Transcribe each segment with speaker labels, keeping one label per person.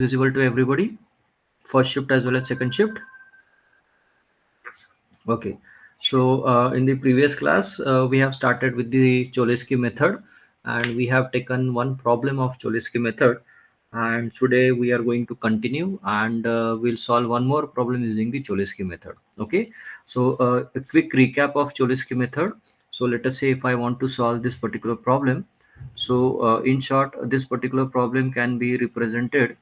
Speaker 1: Visible to everybody, first shift as well as second shift. Okay, so in the previous class we have started with the Cholesky method, and we have taken one problem of Cholesky method, and today we are going to continue, and we'll solve one more problem using the Cholesky method. Okay, so a quick recap of Cholesky method. So let us say if I want to solve this particular problem. So in short, this particular problem can be represented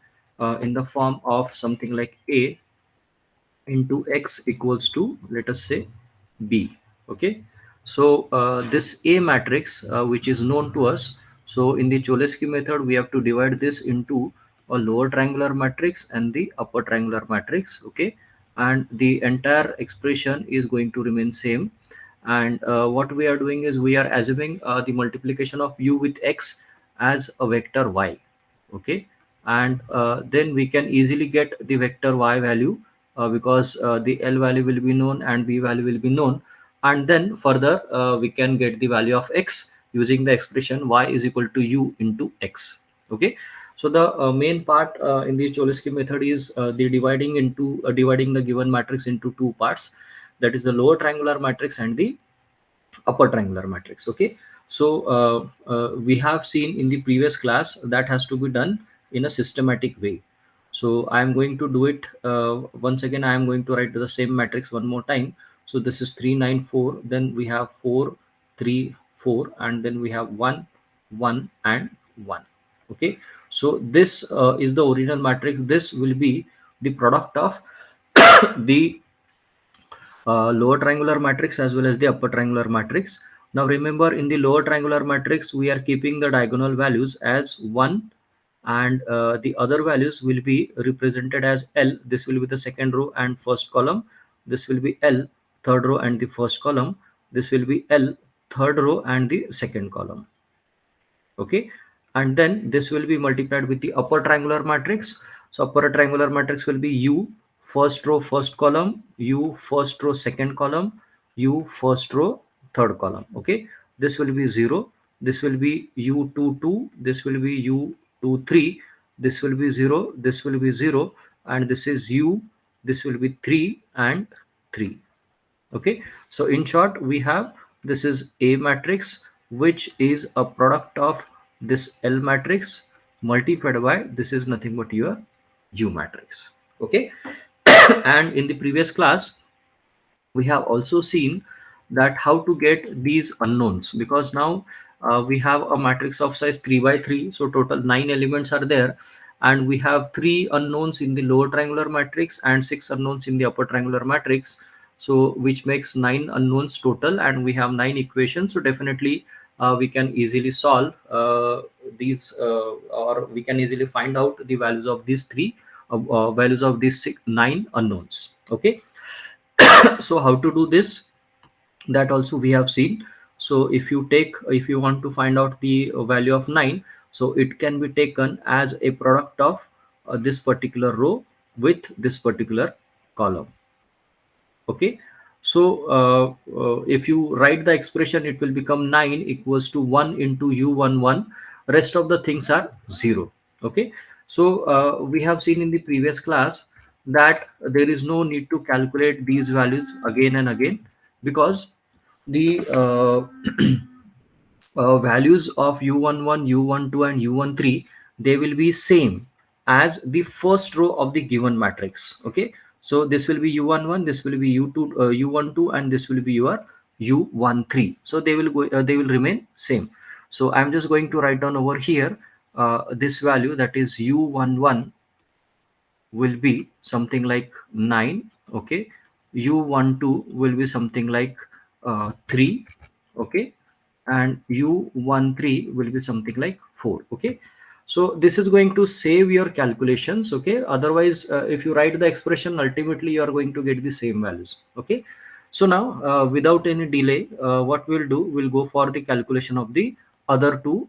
Speaker 1: in the form of something like A into x equals to, let us say, b. Okay, so this A matrix which is known to us, so in the Cholesky method we have to divide this into a lower triangular matrix and the upper triangular matrix. Okay, and the entire expression is going to remain same, and what we are doing is we are assuming the multiplication of u with x as a vector y. Okay, and then we can easily get the vector y value because the L value will be known and B value will be known, and then further we can get the value of x using the expression y is equal to u into x. Okay, so the main part in the Cholesky method is the dividing the given matrix into two parts, that is the lower triangular matrix and the upper triangular matrix. Okay, so we have seen in the previous class that has to be done in a systematic way. So I am going to do it once again. I am going to write the same matrix one more time. So this is 3 9 4, then we have 4 3 4, and then we have 1 1 and 1. Okay, so this is the original matrix. This will be the product of the lower triangular matrix as well as the upper triangular matrix. Now remember, in the lower triangular matrix we are keeping the diagonal values as 1, and the other values will be represented as L. This will be the second row and first column. This will be L, third row and the first column. This will be L, third row and the second column. Okay, and then this will be multiplied with the upper triangular matrix. So upper triangular matrix will be U first row first column, U first row second column, U first row third column. Okay, this will be 0, this will be U2 2, this will be U2 3, this will be 0, this will be 0, and this is U, this will be 3 and 3. Okay, so in short we have, this is A matrix which is a product of this L matrix multiplied by, this is nothing but your U matrix. Okay, and in the previous class we have also seen that how to get these unknowns, because now we have a matrix of size 3 by 3, so total 9 elements are there, and we have 3 unknowns in the lower triangular matrix and 6 unknowns in the upper triangular matrix, so which makes 9 unknowns total, and we have 9 equations. So definitely we can easily solve these or we can easily find out the values of these values of these 9 unknowns. Okay, so how to do this, that also we have seen. So if you want to find out the value of 9, so it can be taken as a product of this particular row with this particular column. Okay, so if you write the expression, it will become 9 equals to 1 into u11, rest of the things are 0. Okay, so we have seen in the previous class that there is no need to calculate these values again and again, because the values of u11, u12 and u13, they will be same as the first row of the given matrix. Okay, so this will be u11, this will be u12, and this will be your u13. So they will remain same. So I'm just going to write down over here this value, that is u11 will be something like 9. Okay, u12 will be something like 3. Okay, and u13 will be something like 4. Okay, so this is going to save your calculations. Okay, otherwise if you write the expression, ultimately you are going to get the same values. Okay, so now without any delay, what we'll do, we'll go for the calculation of the other two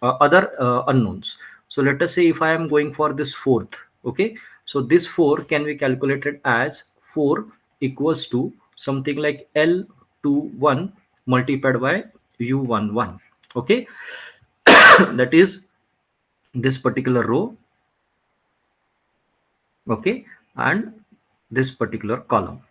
Speaker 1: other unknowns. So let us say if I am going for this fourth. Okay, so this 4 can be calculated as 4 equals to something like L21 multiplied by U11. Okay, that is this particular row okay, and this particular column.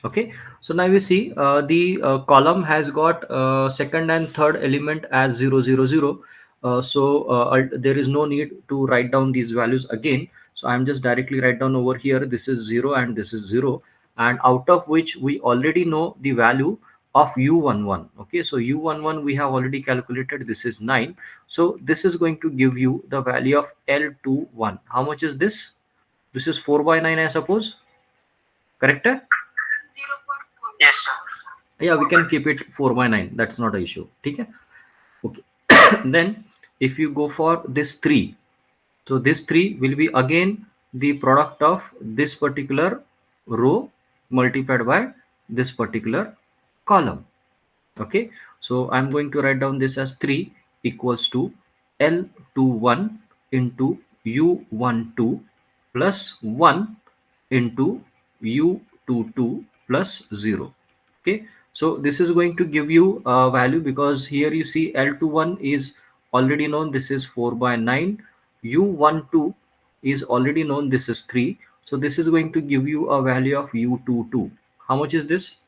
Speaker 1: Okay, so now you see the column has got second and third element as 000. There is no need to write down these values again. So I'm just directly write down over here, this is 0 and this is 0, and out of which we already know the value of u11. Okay, so u11 we have already calculated, this is 9. So this is going to give you the value of L21. How much is this? This is 4 by 9, I suppose. Correct?
Speaker 2: Yes, sir.
Speaker 1: Yeah, we can keep it 4 by 9, that's not an issue. Okay. Okay. Then if you go for this 3, so this 3 will be again the product of this particular row multiplied by this particular column. Okay, so I'm going to write down this as 3 equals to L21 into U12 plus 1 into U22 plus 0. Okay, so this is going to give you a value, because here you see L21 is already known, this is 4 by 9. U12 is already known, this is 3. So this is going to give you a value of U22. How much is this?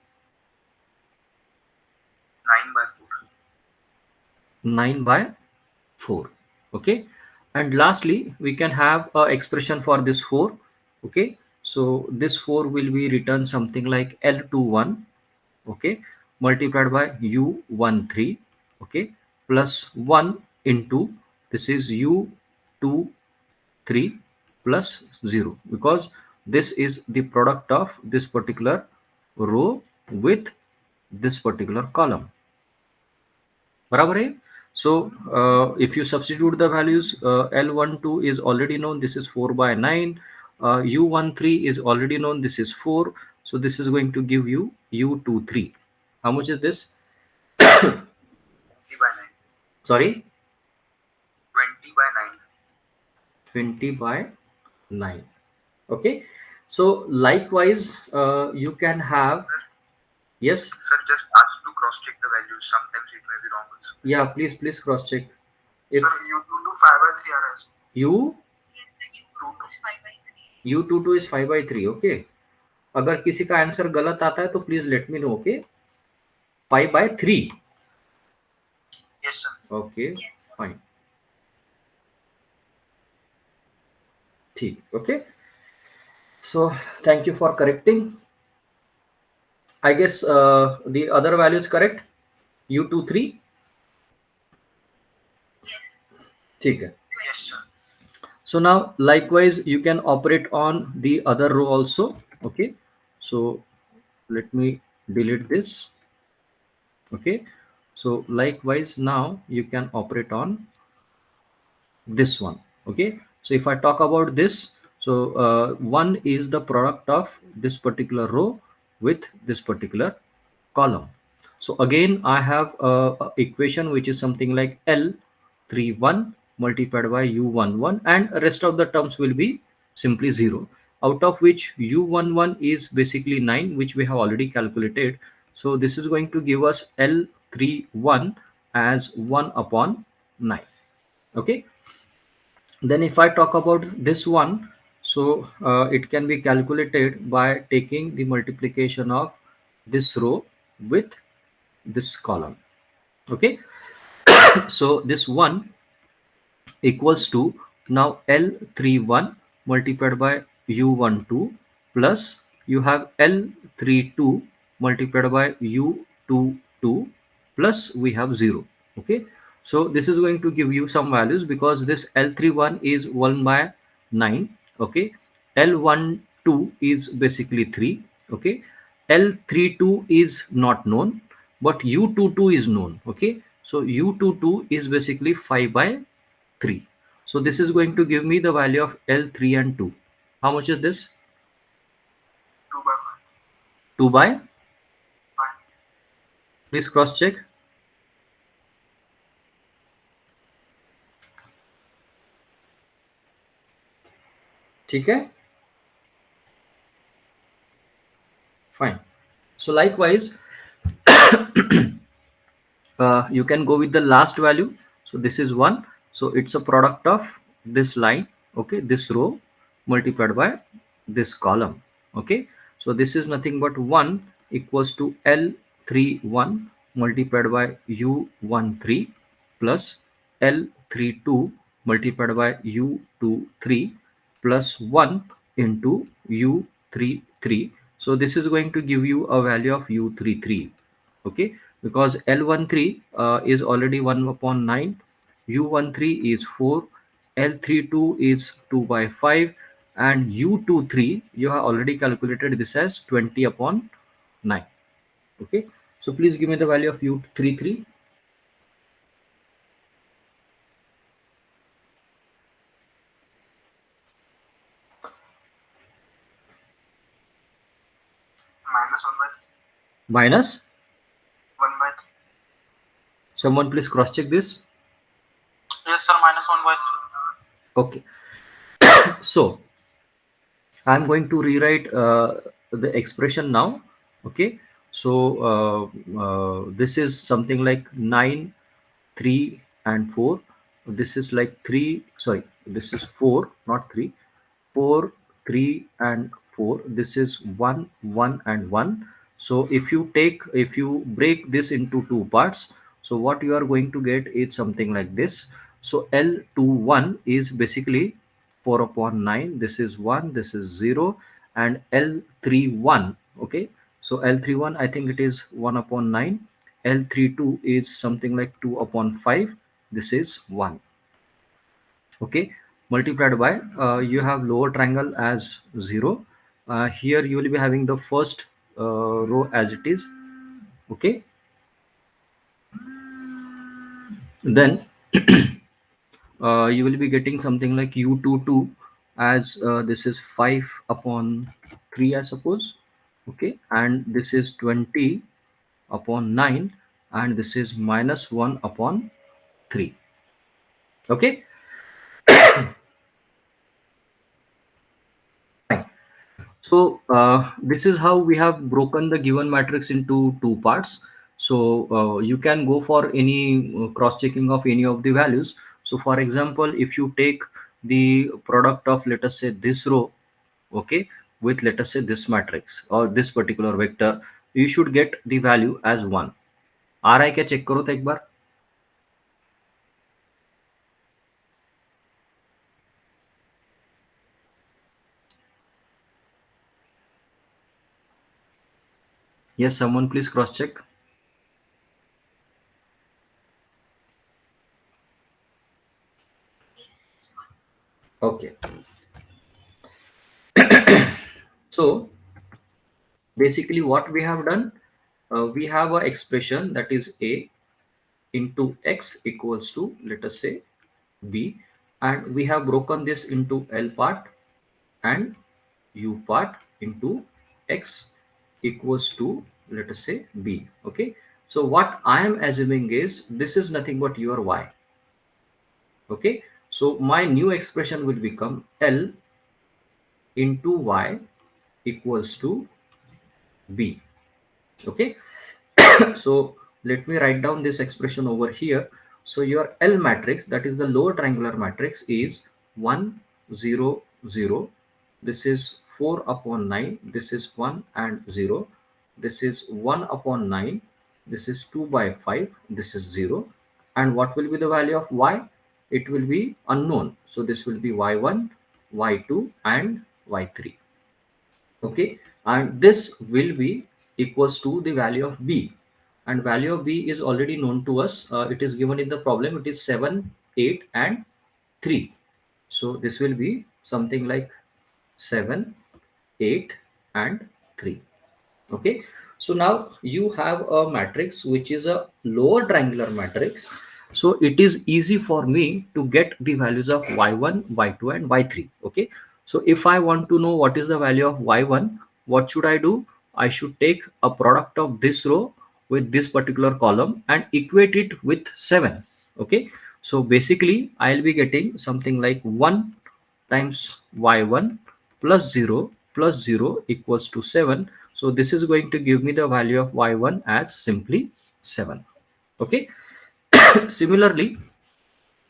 Speaker 2: 9 by 4.
Speaker 1: 9 by 4. Okay, and lastly we can have a expression for this 4. Okay, so this 4 will be written something like L21, okay, multiplied by U13, okay, plus 1 into this is U23 plus 0, because this is the product of this particular row with this particular column. बराबर है. So if you substitute the values, L12 is already known, this is 4 by 9. U13 is already known, this is 4. So this is going to give you U23. How much is this?
Speaker 2: 20 by 9.
Speaker 1: Sorry?
Speaker 2: 20 by 9.
Speaker 1: 20 by 9. Okay. So likewise, you can have, yes?
Speaker 2: Sir, just ask to cross check the values. Sometimes it may be wrong also.
Speaker 1: Yeah, please cross check. If
Speaker 2: Sir, U22 5 by 3 RS.
Speaker 1: U
Speaker 2: Yes, the U22 is 5 by 3.
Speaker 1: U22 is 5 by 3. Okay. अगर किसी का answer गलत आता है तो please let me know. Okay, 5 by 3.
Speaker 2: Yes, sir.
Speaker 1: Okay, fine, ठीक. Okay, so thank you for correcting. I guess the other value is correct. U23.
Speaker 2: Yes.
Speaker 1: ठीक है.
Speaker 2: Yes, sir.
Speaker 1: So now likewise you can operate on the other row also. Okay, so let me delete this. Okay, so likewise now you can operate on this one. Okay, so if I talk about this, so 1 is the product of this particular row with this particular column. So again I have a equation which is something like L31 multiplied by U11, and rest of the terms will be simply 0, out of which U11 is basically 9, which we have already calculated. So this is going to give us L31 as 1 upon 9. Okay, then if I talk about this one, so it can be calculated by taking the multiplication of this row with this column. Okay, so this one equals to now L31 multiplied by U12 plus you have L32 multiplied by U22 plus we have 0. Okay, so this is going to give you some values, because this L31 is 1 by 9. Okay, L12 is basically 3. Okay, L32 is not known, but U22 is known. Okay, so U22 is basically 5 by 3. So this is going to give me the value of L3 and 2. How much is this?
Speaker 2: 2 by 5.
Speaker 1: 2 by?
Speaker 2: 5.
Speaker 1: Please cross check. ठीक है? Fine. So likewise, you can go with the last value. So this is 1. So it's a product of this line, okay, this row multiplied by this column. Okay, so this is nothing but 1 equals to L31 multiplied by U13 plus L32 multiplied by U23 plus 1 into U33. So this is going to give you a value of U33. Okay, because L13 is already 1 upon 9, U13 is 4, L32 is 2 by 5, and U23 you have already calculated this as 20 upon 9. Okay, so please give me the value of U33.
Speaker 2: minus 1 by 3.
Speaker 1: Minus,
Speaker 2: 1 by 3.
Speaker 1: someone please cross check this.
Speaker 2: Yes, sir, minus 1 by 3.
Speaker 1: Okay, so I'm going to rewrite the expression now. Okay, so this is something like 9, 3 and 4. This is like 3, sorry, this is 4 not 3. 4, 3 and 4. This is 1, 1 and 1. So if you break this into two parts, so what you are going to get is something like this. So L21 is basically 4 upon 9. This is 1, this is 0, and L31. Okay, so L31 I think it is 1 upon 9. L32 is something like 2 upon 5. This is 1. Okay, multiplied by you have lower triangle as 0. Here you will be having the first row as it is. Okay, then you will be getting something like U22 as this is 5 upon 3, I suppose. Okay, and this is 20 upon 9, and this is minus 1 upon 3. Okay, fine. So this is how we have broken the given matrix into two parts. So you can go for any cross checking of any of the values. So for example, if you take the product of, let us say, this row, okay, with, let us say, this matrix or this particular vector, you should get the value as 1. आ रहा है क्या, check करो तो एक बार. Yes, someone please cross check. Okay, so basically what we have done, we have a expression that is a into x equals to, let us say, b, and we have broken this into L part and u part into x equals to, let us say, b. Okay, so what I am assuming is this is nothing but your y. Okay, so my new expression will become L into y equals to b. Okay, so let me write down this expression over here. So your L matrix, that is the lower triangular matrix, is 1 0 0. This is 4 upon 9. This is 1 and 0. This is 1 upon 9. This is 2 by 5. This is 0. And what will be the value of y? It will be unknown. So this will be y1, y2 and y3. Okay, and this will be equals to the value of b, and value of b is already known to us. It is given in the problem. It is 7, 8 and 3. So this will be something like 7, 8 and 3. Okay, so now you have a matrix which is a lower triangular matrix. So it is easy for me to get the values of y1, y2 and y3. Okay, so if I want to know what is the value of y1, what should I do? I should take a product of this row with this particular column and equate it with 7. Okay, so basically I'll be getting something like 1 times y1 plus 0 plus 0 equals to 7. So this is going to give me the value of y1 as simply 7. Okay, similarly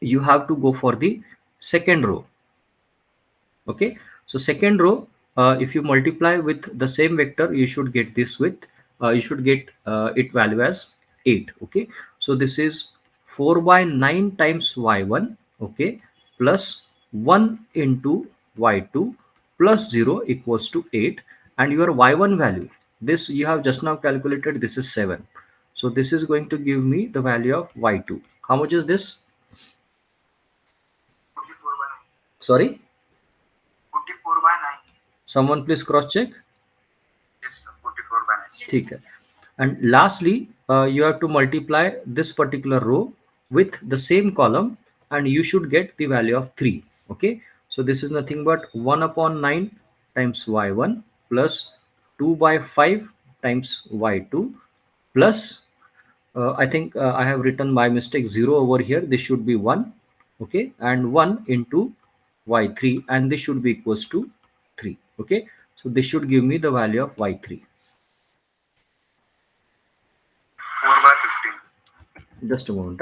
Speaker 1: you have to go for the second row. Okay, so second row if you multiply with the same vector, you should get this with you should get it value as 8. Okay, so this is 4 by 9 times y1, okay, plus 1 into y2 plus 0 equals to 8, and your y1 value, this you have just now calculated, this is 7. So this is going to give me the value of y2. How much is this?
Speaker 2: 44 by 9.
Speaker 1: Sorry,
Speaker 2: 44 by 9.
Speaker 1: someone please cross check.
Speaker 2: Yes, sir. 44 by 9.
Speaker 1: ठीक है. And lastly, you have to multiply this particular row with the same column, and you should get the value of 3. Okay, so this is nothing but 1 upon 9 times y1 plus 2 by 5 times y2 plus I think I have written by mistake 0 over here. This should be 1. Okay, and 1 into y3, and this should be equals to 3. Okay, so this should give me the value of y3.
Speaker 2: 4 by 15.
Speaker 1: Just a moment.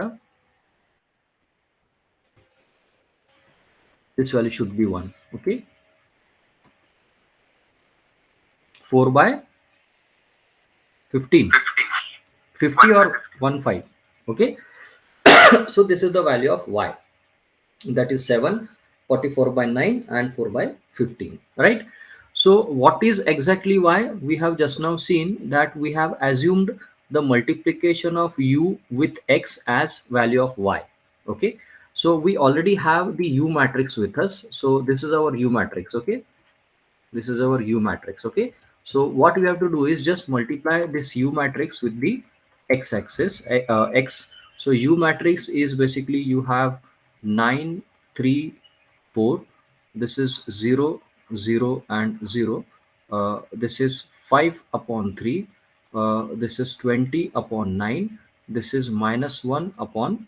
Speaker 1: This value should be 1. Okay, 4 by 15,
Speaker 2: 15.
Speaker 1: 50
Speaker 2: 1 by
Speaker 1: or
Speaker 2: 15.
Speaker 1: 1 5. Okay, so this is the value of y, that is 7, 44 by 9 and 4 by 15, right? So what is exactly y? We have just now seen that we have assumed the multiplication of u with x as value of y. Okay, so we already have the u matrix with us, so this is our u matrix. Okay, this is our u matrix. Okay, so what we have to do is just multiply this u matrix with the x axis, x. So u matrix is basically, you have 9 3 4, this is 0 0 and 0, this is 5 upon 3, this is 20 upon 9, this is minus 1 upon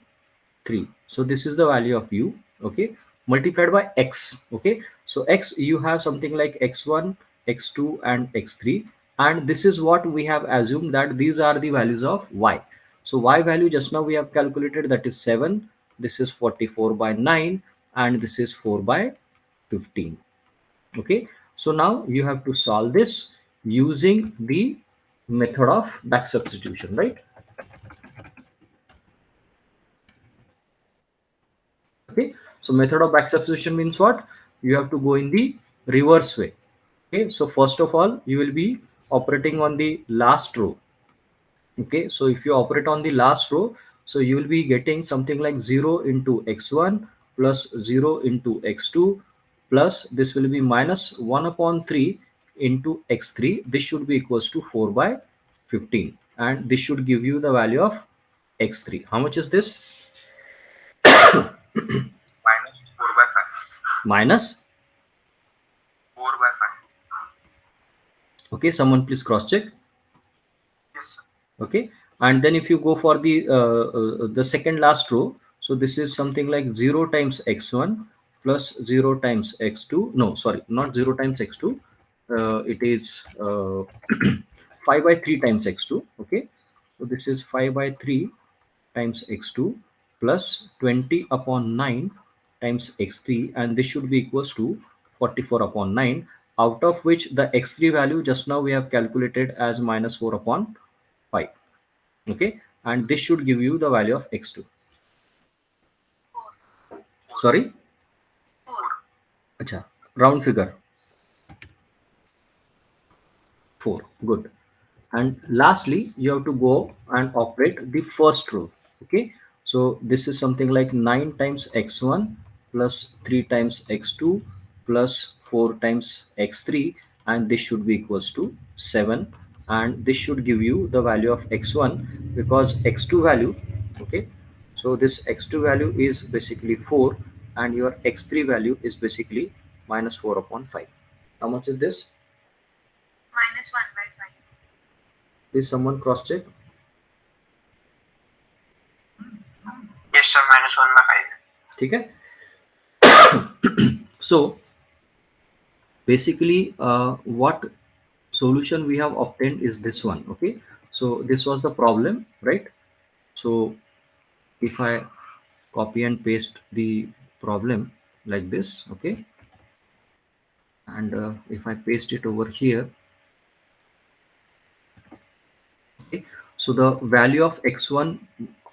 Speaker 1: 3. So this is the value of u. Okay, multiplied by x. Okay, so x, you have something like x1, x2 and x3, and this is what we have assumed, that these are the values of y. So y value just now we have calculated, that is 7, this is 44 by 9, and this is 4 by 15. Okay, so now you have to solve this using the method of back substitution, right? Okay, so method of back substitution means what? You have to go in the reverse way. Okay, so first of all, you will be operating on the last row. Okay, so if you operate on the last row, so you will be getting something like 0 into x1 plus 0 into x2 plus this will be minus 1 upon 3 into x3. This should be equals to 4 by 15, and this should give you the value of x3. How much is this?
Speaker 2: Minus 4 by 5.
Speaker 1: Minus.
Speaker 2: 4 by 5.
Speaker 1: Okay, someone please cross check.
Speaker 2: Yes, sir.
Speaker 1: Okay, and then if you go for the second last row, so this is something like 0 times x1 plus 0 times x2, no sorry, not 0 times x2, it is 5 by 3 times x2. Okay, so this is 5 by 3 times x2 plus 20 upon 9 times x3, and this should be equals to 44 upon 9, out of which the x3 value just now we have calculated as minus 4 upon 5. Okay, and this should give you the value of x2. Sorry,
Speaker 2: 4.
Speaker 1: acha, round figure 4. Good. And lastly, you have to go and operate the first row. Okay, so this is something like 9 times x1 plus 3 times x2 plus 4 times x3, and this should be equals to 7, and this should give you the value of x1, because x2 value, okay, so this x2 value is basically 4, and your x3 value is basically minus 4 upon 5. How much is this?
Speaker 2: Minus 1 by 5.
Speaker 1: Please someone cross check.
Speaker 2: Yes, sir. Minus 1 by 5.
Speaker 1: ठीक है. So basically what solution we have obtained is this one. Okay, so this was the problem, right? So if I copy and paste the problem like this, okay, and if I paste it over here. Okay, so the value of x1,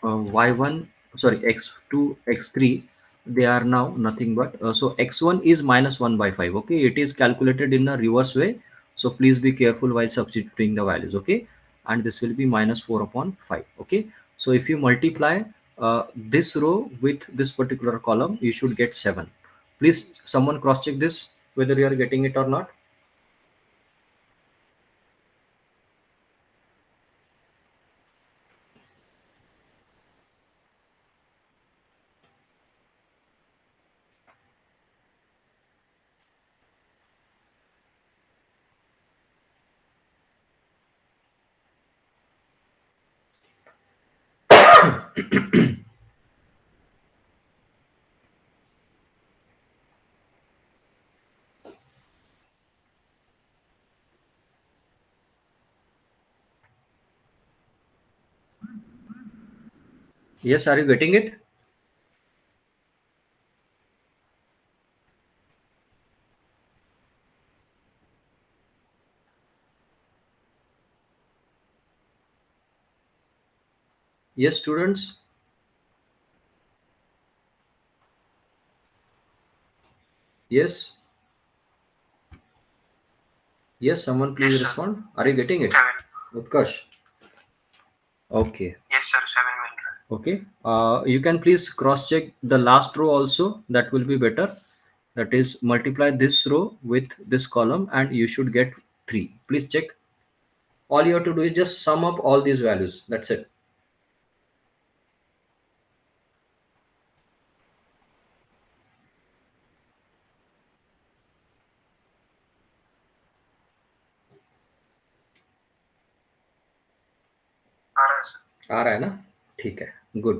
Speaker 1: y1, sorry, x2, x3, they are now nothing but so x1 is minus 1 by 5. Okay, it is calculated in a reverse way, so please be careful while substituting the values. Okay, and this will be minus 4 upon 5. Okay, so if you multiply this row with this particular column, you should get 7. Please someone cross check this whether you are getting it or not. Yes, are you getting it? Yes, students. Yes. Yes, someone
Speaker 2: Yes,
Speaker 1: please
Speaker 2: sir.
Speaker 1: respond. Are you getting it?
Speaker 2: 7.
Speaker 1: Utkarsh. Okay.
Speaker 2: Yes, sir. 7 will.
Speaker 1: Okay. You can please cross check the last row also. That will be better. That is multiply this row with this column and you should get 3. Please check. All you have to do is just sum up all these values. That's it.
Speaker 2: आ रहा है sir.
Speaker 1: आ रहा है ना? ठीक है. Good.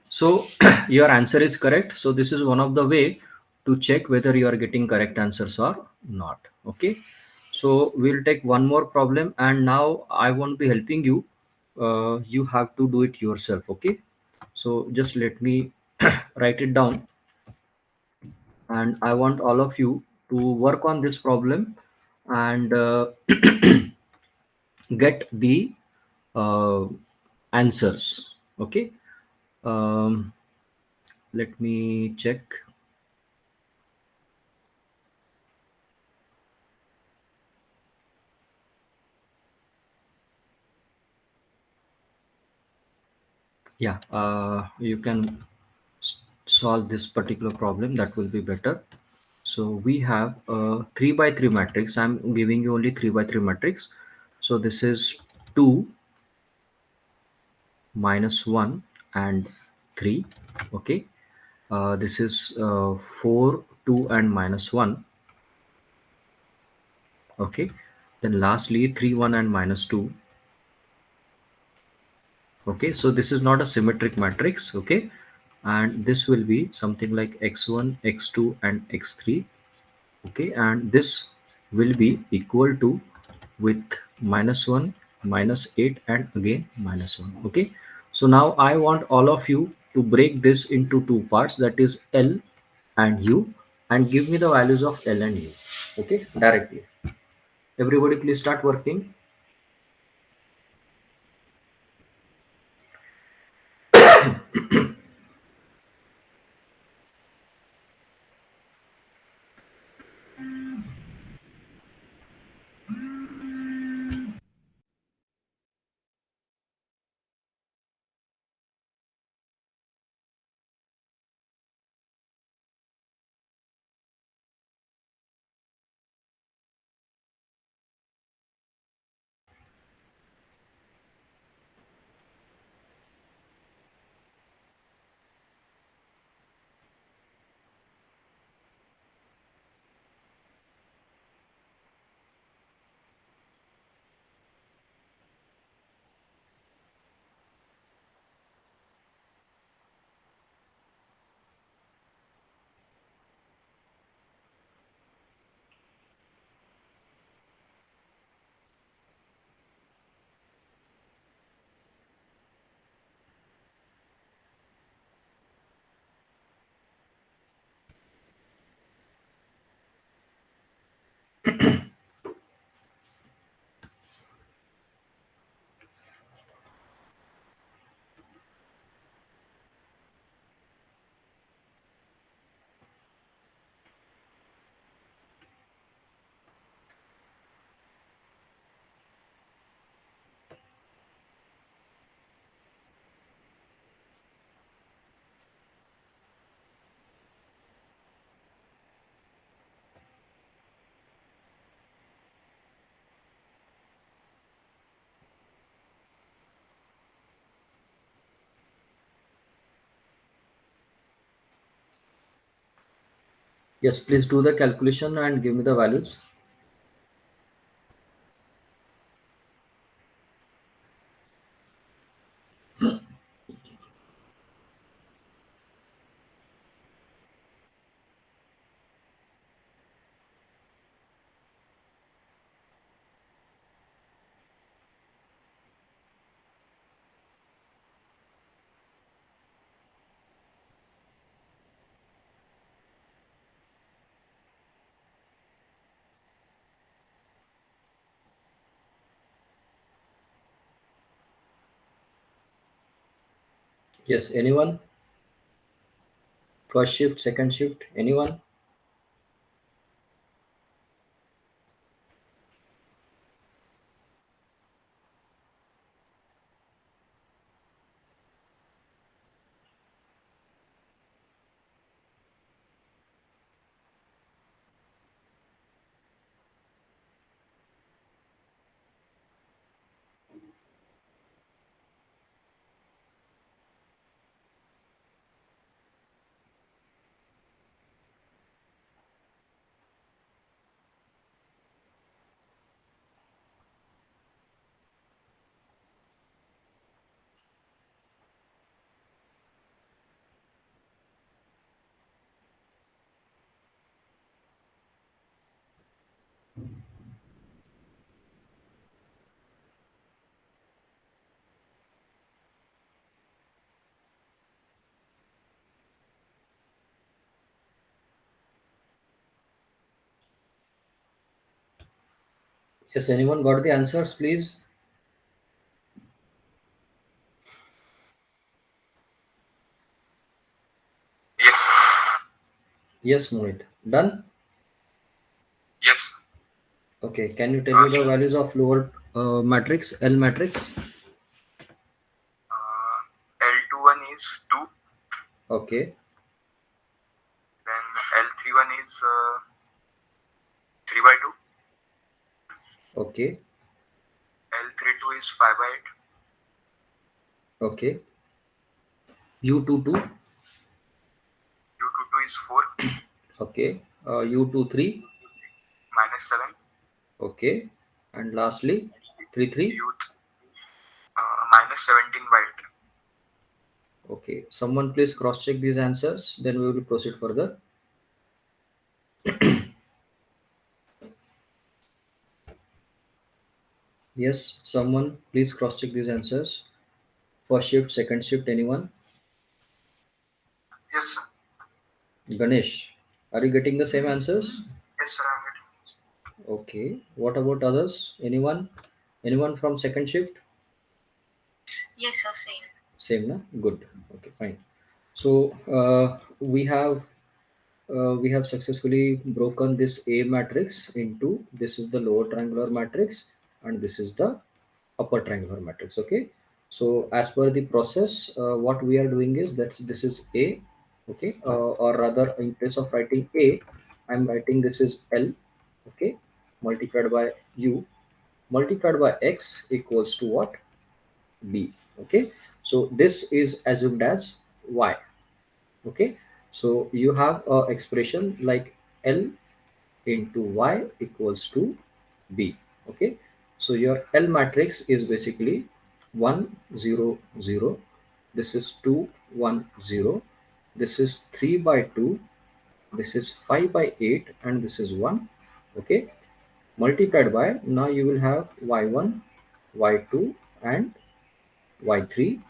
Speaker 1: So your answer is correct. So this is one of the way to check whether you are getting correct answers or not. Okay. So we'll take one more problem, and now I won't be helping you. You have to do it yourself. Okay. So just let me write it down, and I want all of you to work on this problem and get the uh, answers. Okay. Um, Let me check. Yeah, you can solve this particular problem. That will be better. So we have a 3 by 3 matrix. I'm giving you only 3 by 3 matrix. So this is 2, minus 1 and 3. Okay. This is 4, 2 and minus 1. Okay. Then lastly 3, 1 and minus 2. Okay, so this is not a symmetric matrix. Okay, and this will be something like x1, x2 and x3. Okay, and this will be equal to with minus 1, minus 8 and again minus 1. Okay, so now I want all of you to break this into two parts, that is L and U, and give me the values of L and U. Okay, directly. Everybody please start working. Yes, please do the calculation and give me the values. Yes, anyone? First shift, second shift, anyone? Yes, anyone got the answers, please?
Speaker 2: Yes.
Speaker 1: Yes, Mohit. Done?
Speaker 2: Yes.
Speaker 1: Okay, can you tell me the values of lower matrix, L matrix?
Speaker 2: L21 is 2,
Speaker 1: Okay,
Speaker 2: then L31 is 3 by 2,
Speaker 1: okay,
Speaker 2: L32 is 5 by 8,
Speaker 1: okay. U22,
Speaker 2: U22 is 4,
Speaker 1: okay. U23,
Speaker 2: minus 7,
Speaker 1: okay. And lastly, 33,
Speaker 2: youth minus 17 by 8.
Speaker 1: okay. Someone please cross check these answers, then we will proceed further. Yes, someone please cross check these answers. First shift, second shift, anyone?
Speaker 2: Yes, sir.
Speaker 1: Ganesh, are you getting the same answers?
Speaker 2: Yes, sir, I'm getting.
Speaker 1: Okay. What about others? Anyone? Anyone from second shift?
Speaker 2: Yes, sir, same.
Speaker 1: Same, na? Good. Okay, fine. So we have successfully broken this A matrix into this is the lower triangular matrix and this is the upper triangular matrix. Okay. So as per the process, what we are doing is that this is A. Okay. Or rather, in place of writing A, I'm writing this is L. Okay. Multiplied by U multiplied by X equals to what? B. Okay. So this is assumed as Y. Okay, so you have a expression like L into Y equals to B. Okay, so your L matrix is basically 1 0 0. This is 2 1 0. This is 3 by 2. This is 5 by 8 and this is 1. Okay, multiplied by, now you will have y1 y2 and y3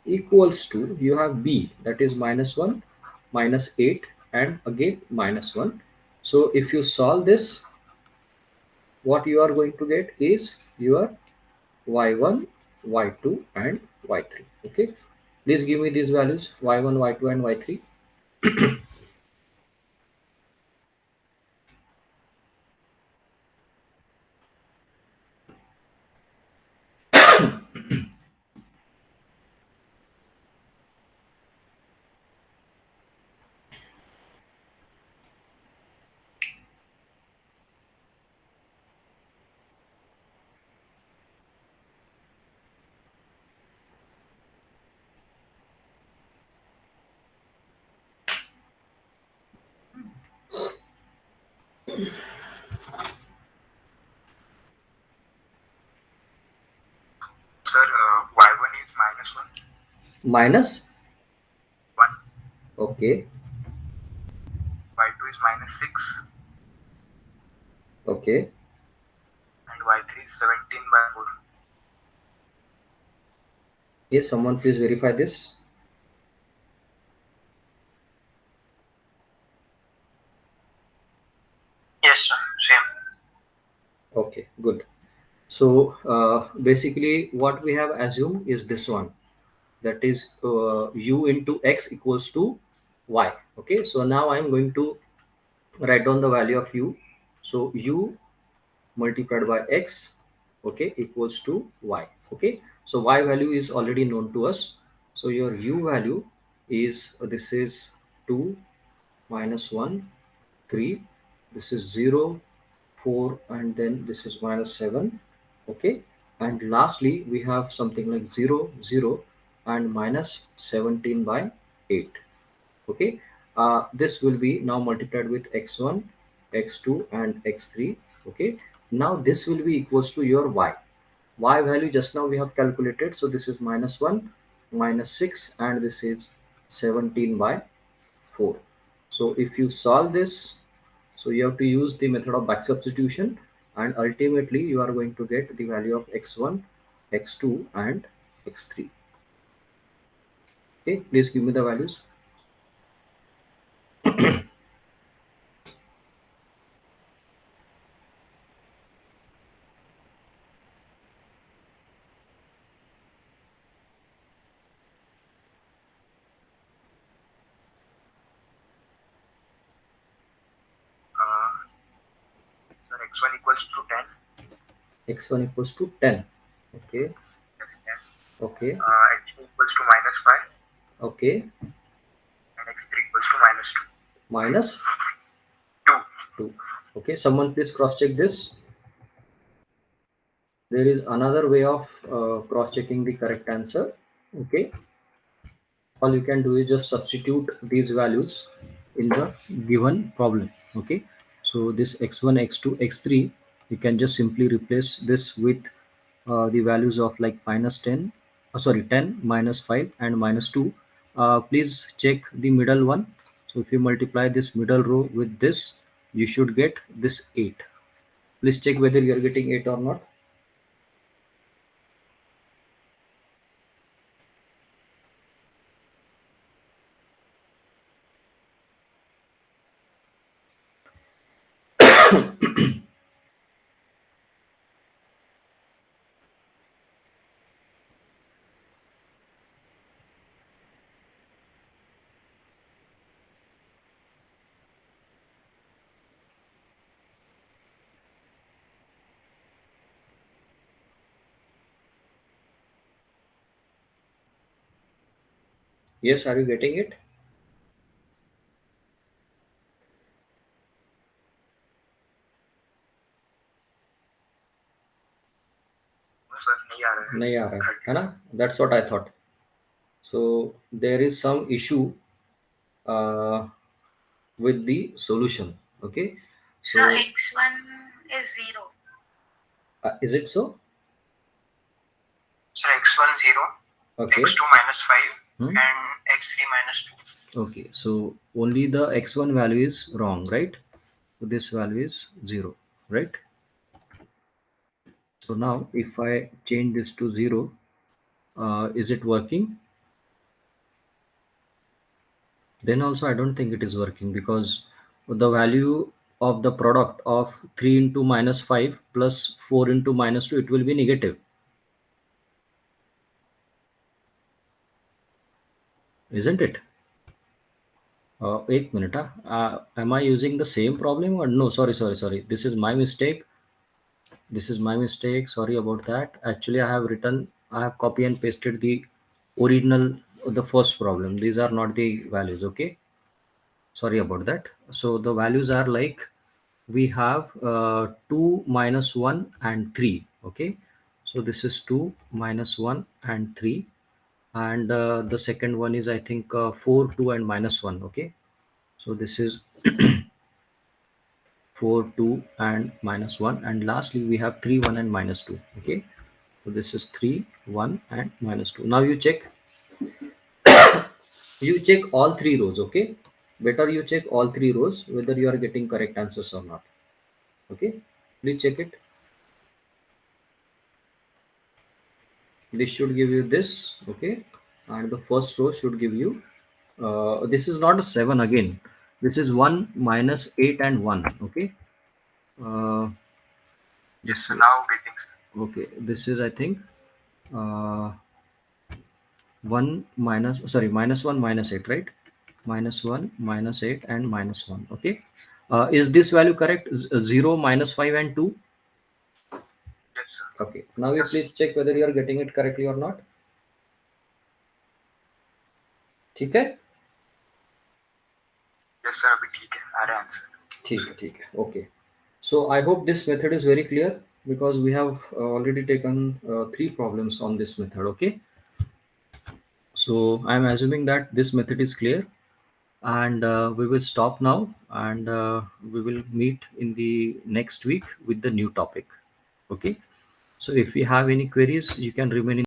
Speaker 1: equals to, you have b, that is minus 1 minus 8 and again minus 1. So if you solve this, what you are going to get is your y1 y2 and y3. Okay, please give me these values y1 y2 and y3.
Speaker 2: Sir, y1 is -1,
Speaker 1: Minus.
Speaker 2: 1,
Speaker 1: Okay.
Speaker 2: y2 is -6,
Speaker 1: Okay.
Speaker 2: and y3 is 17/4.
Speaker 1: Yes, someone please verify this.
Speaker 2: Yes, sir. Same.
Speaker 1: Okay, good. So basically what we have assumed is this one, that is u into x equals to y. Okay, so now I'm going to write down the value of u. So u multiplied by x, okay, equals to y. Okay, so y value is already known to us. So your u value is, this is 2 minus 1, 3, this is 0, 4, and then this is minus 7. Okay, and lastly we have something like 0, 0, and minus 17 by 8. Okay, this will be now multiplied with x1, x2, and x3. Okay, now this will be equals to your y value just now we have calculated. So this is minus 1, minus 6, and this is 17 by 4. So if you solve this, so you have to use the method of back substitution, and ultimately you are going to get the value of x1, x2, and x3. Okay, please give me the values.
Speaker 2: Uh, Sir, x1 equals to 10.
Speaker 1: X1 equals to 10. Okay.
Speaker 2: Yes, 10.
Speaker 1: Okay.
Speaker 2: X2 equals to -5,
Speaker 1: Okay.
Speaker 2: and x3 equals to -2.
Speaker 1: Minus
Speaker 2: 2.
Speaker 1: 2. Okay, someone please cross check this. There is another way of cross checking the correct answer. Okay, all you can do is just substitute these values in the given problem. Okay, so this x1, x2, x3, you can just simply replace this with the values of like minus 10, sorry, 10, minus 5, and minus 2. Please check the middle one. So if you multiply this middle row with this, you should get this 8. Please check whether you are getting 8 or not. Yes, are you getting it?
Speaker 2: No, sir, नहीं आ रहा है.
Speaker 1: नहीं आ रहा है
Speaker 2: 30.
Speaker 1: है ना? That's what I thought. So there is some issue uh, with the solution. Okay, so
Speaker 2: Sir, x1 is 0.
Speaker 1: is it so?
Speaker 2: Sir, x1 0,
Speaker 1: Okay.
Speaker 2: x2 -5,
Speaker 1: Hmm?
Speaker 2: and x3 -2.
Speaker 1: Okay, so only the x1 value is wrong, right? So this value is 0, right? So now if I change this to 0, is it working? Then also I don't think it is working, because the value of the product of 3 into minus 5 plus 4 into minus 2, it will be negative, isn't it? Wait minute. Am I using the same problem, or no? Sorry, sorry, sorry. This is my mistake. This is my mistake. Sorry about that. Actually, I have copy and pasted the original, the first problem. These are not the values. Okay. Sorry about that. So the values are like, we have 2 minus 1 and 3. Okay, so this is 2 minus 1 and 3, and the second one is I think 4, 2, and minus 1. Okay, so this is 4, 2, and minus 1. And lastly, we have 3, 1, and minus 2. Okay. So this is 3, 1, and minus 2. Now you check all three rows. Okay. Better you check all three rows whether you are getting correct answers or not. Okay. Please check it. This should give you this. Okay. And the first row should give you this is not a 7 again. This is 1 minus 8 and 1. Okay. Uh,
Speaker 2: Yes,
Speaker 1: this
Speaker 2: sir.
Speaker 1: is
Speaker 2: Now getting, sir.
Speaker 1: okay. This is, I think, uh, 1 minus, sorry, minus 1 minus 8, right? Minus 1 minus 8 and minus 1. Okay. Is this value correct? 0 minus 5 and 2.
Speaker 2: Yes, sir.
Speaker 1: Okay. Now you
Speaker 2: Yes.
Speaker 1: please check whether you are getting it correctly or not. ठीक है?
Speaker 2: Yes, sir. अभी ठीक है. आ रहा है answer.
Speaker 1: ठीक है. Okay. So I hope this method is very clear because we have already taken three problems on this method. Okay. So I'm assuming that this method is clear, and we will stop now, and we will meet in the next week with the new topic. Okay. So if you have any queries, you can remain in